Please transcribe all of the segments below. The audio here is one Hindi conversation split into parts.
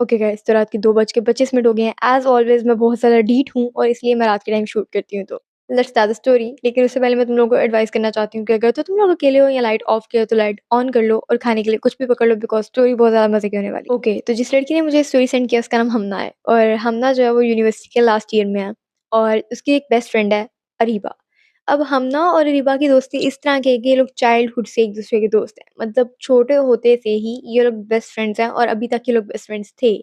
ओके गाइस, तो रात के 2:25 हो गए हैं। एज़ ऑलवेज़ मैं बहुत ज़्यादा डीठ हूँ और इसलिए मैं रात के टाइम शूट करती हूँ तो लेट्स स्टार्ट द स्टोरी। लेकिन उससे पहले मैं तुम लोगों को एडवाइस करना चाहती हूँ कि अगर तो तुम लोग अकेले हो या लाइट ऑफ किया हो तो लाइट ऑन कर लो और खाने के लिए कुछ भी पकड़ लो बिकॉज़ स्टोरी बहुत ज़्यादा मज़े की होने वाली है। ओके, तो जिस लड़की ने मुझे स्टोरी सेंड किया उसका नाम हमना है और हमना जो है वो यूनिवर्सिटी के लास्ट ईयर में है और उसकी एक बेस्ट फ्रेंड है अरीबा। अब हमना और अरीबा की दोस्ती इस तरह की है कि ये लोग चाइल्डहुड से एक-दूसरे के दोस्त हैं। मतलब छोटे होते से ही ये लोग बेस्ट फ्रेंड्स हैं और अभी तक ये लोग बेस्ट फ्रेंड्स थे।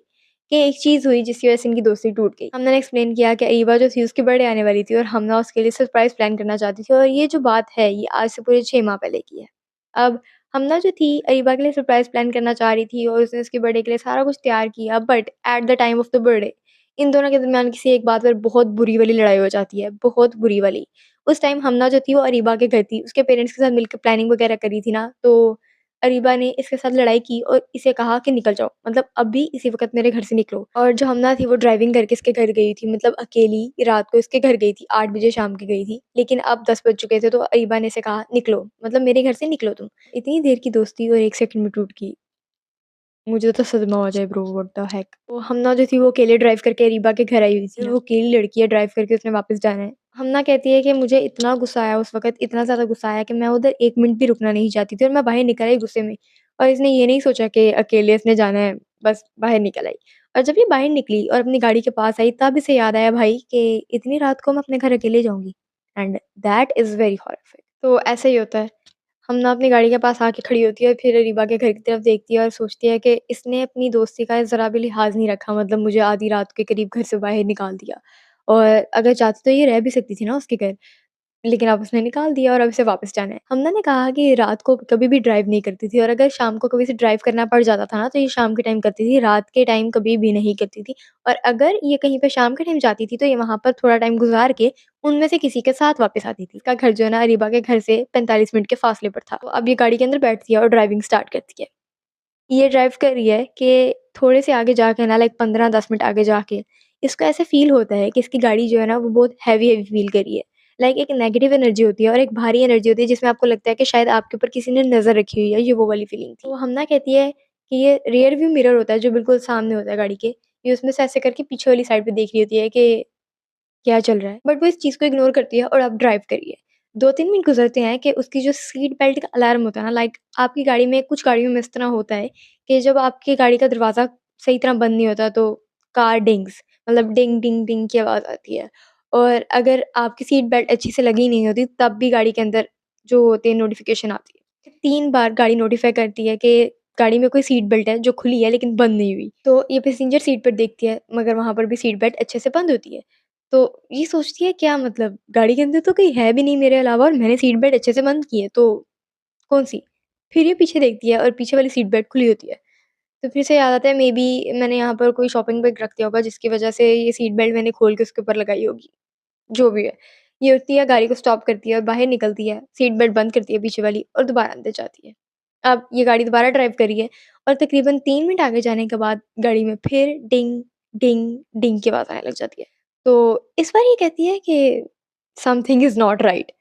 कि एक चीज़ हुई जिसकी वज़ह से इनकी दोस्ती टूट गई। हमने एक्सप्लेन किया कि अरीबा जो थी उसकी बर्थडे आने वाली थी और हमना उसके लिए सरप्राइज़ प्लान करना चाहती थी और ये जो बात है ये आज से पूरे 6 माह पहले की है। अब हमना जो थी अरीबा के लिए सरप्राइज़ प्लान करना चाह रही थी और उसने उसके बर्थडे के लिए सारा कुछ तैयार किया but at the time of the birthday in दोनों के दरमियान किसी एक बात पर बहुत बुरी वाली लड़ाई हो जाती है, बहुत बुरी वाली। उस टाइम हमना जो थी वो अरीबा के घर थी, उसके पेरेंट्स के साथ मिलकर प्लानिंग वगैरह करी थी ना, तो अरीबा ने इसके साथ लड़ाई की और इसे कहा कि निकल जाओ, मतलब अभी इसी वक़्त मेरे घर से निकलो। और जो हमना थी वो ड्राइविंग करके इसके घर गई थी, मतलब अकेली रात को इसके घर गई थी, 8 बजे शाम की गई थी। लेकिन अब 10 बज चुके थे तो अरीबा ने इसे कहा निकलो, मतलब मेरे घर से निकलो तुम। इतनी देर की दोस्ती और 1 सेकंड में टूट गई। मुझे तो सदमा हो जाए ब्रो, व्हाट द हेक। तो हमना जो थी वो अकेले ड्राइव करके अरीबा के घर आई हुई थी। वो अकेली लड़की है, ड्राइव करके उसने वापस जाना है। हमना कहती है कि मुझे इतना गुस्सा आया उस वक़्त, इतना ज़्यादा गुस्सा आया कि मैं उधर 1 मिनट भी रुकना नहीं चाहती थी और मैं बाहर निकल आई गुस्से में। और इसने ये नहीं सोचा कि अकेले इसने जाना है, बस बाहर निकल आई। और जब ये बाहर निकली और अपनी गाड़ी के पास आई तब इसे याद आया भाई कि इतनी रात को मैं अपने घर अकेले जाऊँगी and that is very horrific. तो ऐसे ही होता है। हम ना अपनी गाड़ी के पास आके खड़ी होती है और फिर रीबा के घर की तरफ देखती है और सोचती है कि इसने अपनी दोस्ती का ज़रा भी लिहाज़ नहीं रखा, मतलब मुझे आधी रात के करीब घर से बाहर निकाल दिया। और अगर चाहती तो ये रह भी सकती थी ना उसके घर। लेकिन अब उसने निकाल दिया और अब इसे वापस जाना है। हमना ने कहा कि रात को कभी भी ड्राइव नहीं करती थी और अगर शाम को कभी इसे ड्राइव करना पड़ जाता था ना, तो ये शाम के टाइम करती थी, रात के टाइम कभी भी नहीं करती थी। और अगर ये कहीं पे शाम के टाइम जाती थी, तो ये वहाँ पर थोड़ा टाइम गुज़ार के उनमें से किसी के साथ वापस आती थी। इसका घर जो है ना अरीबा के घर से 45 मिनट के फासले पर था। तो अब ये गाड़ी के अंदर बैठती है और ड्राइविंग स्टार्ट करती है। ये ड्राइव कर रही है कि थोड़े से आगे जाके ना लाइक 15-10 मिनट आगे जाके, इसको ऐसे फ़ील होता है कि इसकी गाड़ी जो है ना वो बहुत हेवी-हेवी फ़ील कर रही है। लाइक एक नेगेटिव एनर्जी होती है और एक भारी एनर्जी होती है जिसमें आपको लगता है कि शायद आपके ऊपर किसी ने नज़र रखी हुई है, ये वो वाली फ़ीलिंग थी। तो हमना कहती है कि ये रियर व्यू मिरर होता है जो बिल्कुल सामने होता है गाड़ी के, ये उसमें से ऐसे करके पीछे वाली साइड पे देख रही होती है कि क्या चल रहा है? बट वो इस चीज़ को इग्नोर करती है और अब ड्राइव कर रही है। 2-3 मिनट गुज़रते हैं कि उसकी जो सीट बेल्ट का अलार्म होता है ना, लाइक आपकी गाड़ी में कुछ गाड़ियों में इस तरह होता है कि जब आपकी गाड़ी का दरवाज़ा सही तरह बंद नहीं होता तो कार डिंग्स, मतलब डिंग, डिंग, डिंग की आवाज़ आती है। और अगर आपकी सीट बेल्ट अच्छी से लगी नहीं होती तब भी गाड़ी के अंदर जो होती है नोटिफ़िकेशन आती है। 3 बार गाड़ी नोटिफ़ाई करती है कि गाड़ी में कोई सीट बेल्ट है जो खुली है लेकिन बंद नहीं हुई। तो ये पैसेंजर सीट पर देखती है मगर वहाँ पर भी सीट बेल्ट अच्छे से बंद होती है। तो ये सोचती है क्या मतलब गाड़ी के अंदर तो कोई है भी नहीं मेरे अलावा और मैंने सीट बेल्ट अच्छे से बंद की है तो कौन-सी? फिर ये पीछे देखती है और पीछे वाली सीट बेल्ट खुली होती है। तो फिर से याद आता है मेबी मैंने यहाँ पर कोई शॉपिंग बैग रख दिया होगा जिसकी वज़ह से ये सीट बेल्ट मैंने खोल के उसके ऊपर लगाई होगी, जो भी है। ये उठती है, गाड़ी को स्टॉप करती है और बाहर निकलती है, सीट बेल्ट बंद करती है पीछे वाली और दोबारा अंदर जाती है। अब ये गाड़ी दोबारा ड्राइव कर रही है और तकरीबन 3 मिनट आगे जाने के बाद गाड़ी में फिर डिंग, डिंग, डिंग की आवाज़ आने लग जाती है। तो इस बार ये कहती है कि समथिंग इज़ नॉट राइट।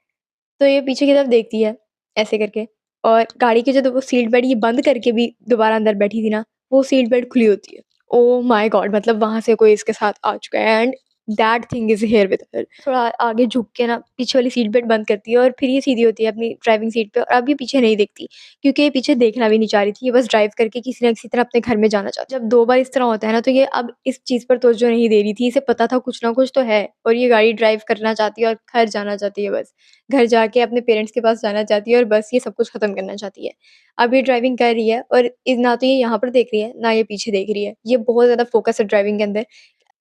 तो ये पीछे की तरफ देखती है, ऐसे करके और गाड़ी की जो वो सीट बेल्ट ये बंद करके भी दोबारा अंदर बैठी थी ना, वो सीट बेल्ट खुली होती है। Oh my God! मतलब वहाँ से कोई इसके साथ आ चुका है and that thing is here with her. थोड़ा आगे झुक के ना पीछे वाली सीट बेल्ट बंद करती है और फिर ये सीधी होती है अपनी ड्राइविंग सीट पे और अब ये पीछे नहीं देखती, क्योंकि ये पीछे देखना भी नहीं चाह रही थी। ये बस ड्राइव करके किसी न किसी तरह अपने घर में जाना चाहती। जब 2 बार इस तरह होता है ना, तो ये अब इस चीज़ पर तवज्जो नहीं दे रही थी। इसे पता था कुछ ना कुछ तो है और ये गाड़ी ड्राइव करना चाहती है और घर जाना चाहती है बस। घर जाके अपने पेरेंट्स के पास जाना चाहती है और बस ये सब कुछ ख़त्म करना चाहती है। अब ये ड्राइविंग कर रही है और ना तो ये यहाँ पर देख रही है, ना ये पीछे देख रही है। ये बहुत ज़्यादा फ़ोकस है ड्राइविंग के अंदर।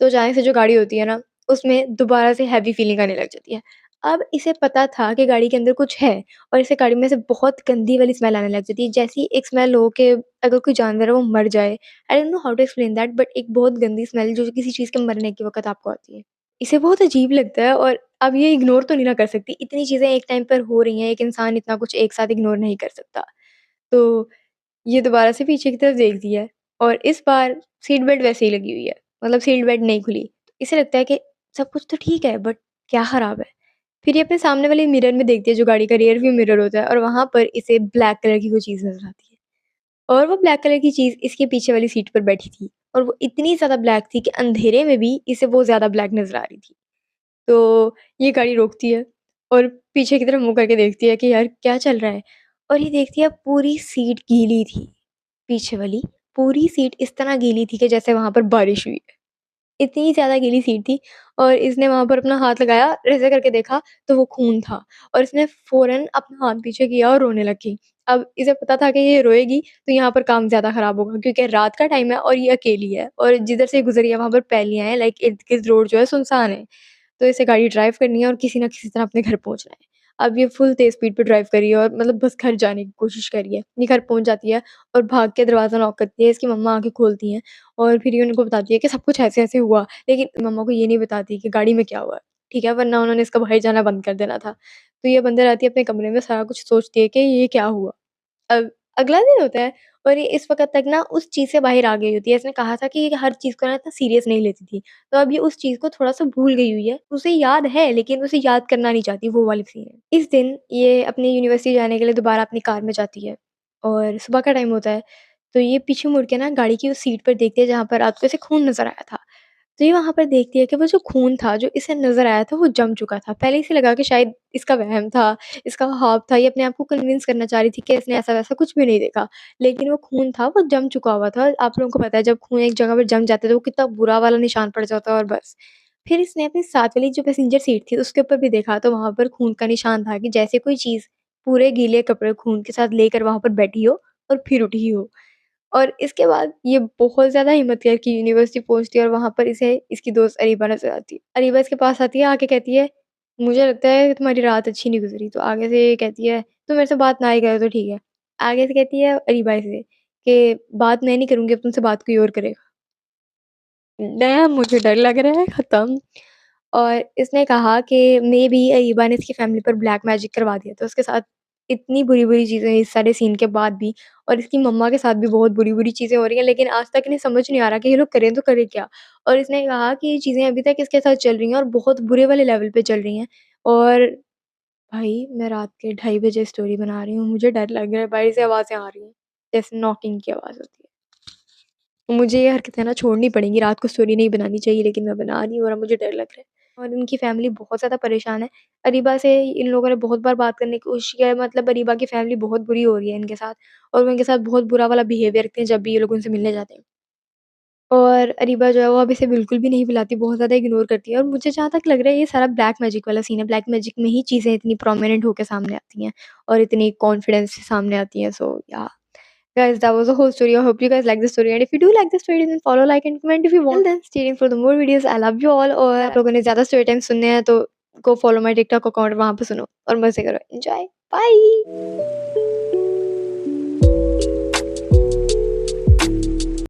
तो अचानक से जो गाड़ी होती है ना, उसमें दोबारा से हेवी फ़ीलिंग आने लग जाती है। अब इसे पता था कि गाड़ी के अंदर कुछ है और इसे गाड़ी में से बहुत गंदी वाली स्मेल आने लग जाती है। जैसी एक स्मेल हो कि अगर कोई जानवर है वो मर जाए। I don't know how to explain that, but एक बहुत गंदी स्मेल जो किसी चीज़ के मरने के वक़्त आपको आती है। इसे बहुत अजीब लगता है और अब ये इग्नोर तो नहीं ना कर सकती। इतनी चीज़ें एक टाइम पर हो रही हैं, एक इंसान इतना कुछ एक साथ इग्नोर नहीं कर सकता। तो ये दोबारा से पीछे की तरफ देखती है और इस बार सीट बेल्ट वैसे ही लगी हुई है, मतलब सीट बेल्ट नहीं खुली। इसे लगता है कि सब कुछ तो ठीक है बट क्या खराब है? फिर ये अपने सामने वाले मिरर में देखती है जो गाड़ी का रियर व्यू मिरर होता है और वहाँ पर इसे ब्लैक कलर की कोई चीज़ नज़र आती है और वो ब्लैक कलर की चीज़ इसके पीछे वाली सीट पर बैठी थी और वो इतनी ज़्यादा ब्लैक थी कि अंधेरे में भी इसे वो ज़्यादा ब्लैक नज़र आ रही थी। तो ये गाड़ी रोकती है और पीछे की तरफ मुँह करके देखती है कि यार क्या चल रहा है? और ये देखती है पूरी सीट गीली थी, पीछे वाली पूरी सीट इस तरह गीली थी कि जैसे वहाँ पर बारिश हुई है। इतनी ज़्यादा गीली सीट थी और इसने वहाँ पर अपना हाथ लगाया, ऐसे करके देखा तो वो खून था और इसने फ़ौरन अपना हाथ पीछे किया और रोने लगी। अब इसे पता था कि ये रोएगी तो यहाँ पर काम ज़्यादा ख़राब होगा क्योंकि रात का टाइम है और ये अकेली है और जिधर से ये गुज़री है वहाँ पर पैलियाँ हैं, लाइक इर्द-गिर्द रोड जो है सुनसान है। तो इसे गाड़ी ड्राइव करनी है और किसी न किसी तरह अपने घर पहुँचना है। अब ये फुल तेज़ स्पीड पे ड्राइव कर रही है और मतलब बस घर जाने की कोशिश कर रही है। ये घर पहुँच जाती है और भाग के दरवाज़ा नॉक करती है, इसकी मम्मा आके खोलती हैं और फिर ये उनको बताती है कि सब कुछ ऐसे-ऐसे हुआ। लेकिन मम्मा को ये नहीं बताती कि गाड़ी में क्या हुआ है, ठीक है? वरना उन्होंने इसका बाहर जाना बंद कर देना था। तो ये बंद रहती है अपने कमरे में, सारा कुछ सोचती है कि ये क्या हुआ? अब अगला दिन होता है और ये इस वक़्त तक ना उस चीज़ से बाहर आ गई होती है। इसने कहा था कि ये हर चीज़ को ना इतना सीरियस नहीं लेती थी। तो अब ये उस चीज़ को थोड़ा-सा भूल गई हुई है। उसे याद है लेकिन उसे याद करना नहीं चाहती, वो वाली सीन है। इस दिन ये अपनी यूनिवर्सिटी जाने के लिए दोबारा अपनी कार में जाती है और सुबह का टाइम होता है। तो ये पीछे मुड़ के ना गाड़ी की उस सीट पर देखती है जहाँ पर रात को इसे खून नज़र आया था। तो ये वहाँ पर देखती है कि वो जो खून था, जो इसे नज़र आया था, वो जम चुका था। पहले इसे लगा कि शायद इसका वहम था, इसका ख़्वाब था, ये अपने आप को कन्विंस करना चाह रही थी कि इसने ऐसा-वैसा कुछ भी नहीं देखा। लेकिन वो खून था, वो जम चुका हुआ था। आप लोगों को पता है जब खून एक जगह पर जम जाता है तो वो कितना बुरा वाला निशान पड़ जाता है और बस। फिर इसने अपनी साथ वाली जो पैसेंजर सीट थी उसके ऊपर भी देखा तो वहाँ पर खून का निशान था कि जैसे कोई चीज़ पूरे गीले कपड़े खून के साथ लेकर वहाँ पर बैठी हो और फिर उठी हो। और इसके बाद ये बहुत ज़्यादा हिम्मत करके यूनिवर्सिटी पहुँचती है और वहाँ पर इसे इसकी दोस्त अरीबा नज़र आती है। अरीबा इसके पास आती है, आके कहती है, "मुझे लगता है कि तुम्हारी रात अच्छी नहीं गुज़री।" तो आगे से ये कहती है, "तुम मेरे से बात ना ही करो तो ठीक है।" आगे से कहती है अरीबा से कि, "बात मैं नहीं करूँगी, अब तुमसे बात कोई और करेगा।" डैम! मुझे डर लग रहा है, खत्म। और इसने कहा कि मेबी अरीबा ने इसकी फैमिली पर ब्लैक मैजिक करवा दिया था। उसके साथ इतनी बुरी-बुरी चीज़ें इस सारे सीन के बाद भी और इसकी मम्मा के साथ भी बहुत बुरी-बुरी चीज़ें हो रही हैं, लेकिन आज तक इन्हें समझ नहीं आ रहा कि ये लोग करें तो करें क्या? और इसने कहा कि ये चीज़ें अभी तक इसके साथ चल रही हैं और बहुत बुरे वाले लेवल पे चल रही हैं। और भाई मैं रात के ढाई बजे स्टोरी बना रही हूँ, मुझे डर लग रहा है, बाहर से आवाज़ें आ रही हैं, जैसे नॉकिंग की आवाज़ होती है। मुझे ये हरकतें ना छोड़नी पड़ेंगी, रात को स्टोरी नहीं बनानी चाहिए लेकिन मैं बना रही हूँ और अब मुझे डर लग रहा है। और उनकी फैमिली बहुत ज़्यादा परेशान है। अरीबा से इन लोगों ने बहुत बार बात करने की कोशिश किया है, मतलब अरीबा की फैमिली बहुत बुरी हो रही है इनके साथ और वो इनके साथ बहुत बुरा वाला बिहेवियर रखते हैं जब भी ये लोग उनसे मिलने जाते हैं। और अरीबा जो है वो अब इसे बिल्कुल भी नहीं बुलाती, बहुत ज़्यादा इग्नोर करती है और मुझे जहाँ तक लग रहा है ये सारा ब्लैक मैजिक वाला सीन है। ब्लैक मैजिक में ही चीज़ें इतनी प्रोमिनेंट होके सामने आती हैं और इतनी कॉन्फिडेंस से सामने आती हैं। सो या guys, that was the whole story. I hope you guys like the story. And if you do like the story, then follow, like, and comment if you want. Till then, stay tuned for the more videos. I love you all. और आप लोगों ने ज़्यादा स्टोरी टाइम सुनने हैं तो go follow my TikTok account, वहाँ पे सुनो और मज़े करो. Enjoy. Bye.